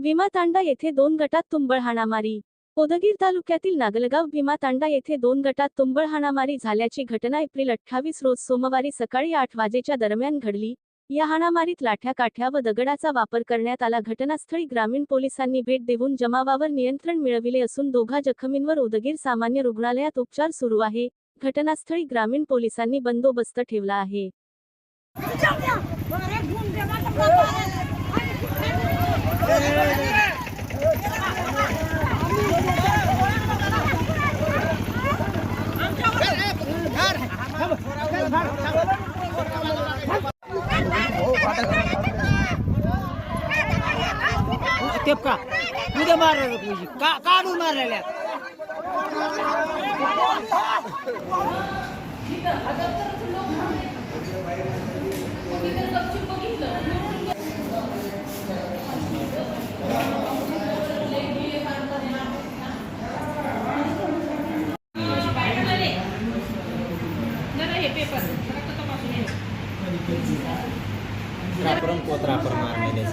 भीमातांडा येथे 2 गटात तुंबळ हाणामारी. उदगीर तालुक्यातील नागलगाव भीमातांडा येथे 2 गटात तुंबळ हाणामारी झाल्याची घटना एप्रिल 28 रोज सोमवारी सकाळी 8 वाजेच्या दरम्यान घडली. या हाणामारीत लाठ्या काठ्या व दगडाचा वापर करण्यात आला. घटनास्थळी ग्रामीण पोलिसांनी भेट देऊन जमावावर नियंत्रण मिळविले असून दोघा जखमींवर उदगीर सामान्य रुग्णालयात उपचार सुरू आहे. घटनास्थळी ग्रामीण पोलिसांनी बंदोबस्त ठेवला आहे. का उद्या मारलं का काढून मारलेल्या रापरम कोत रापर मारणे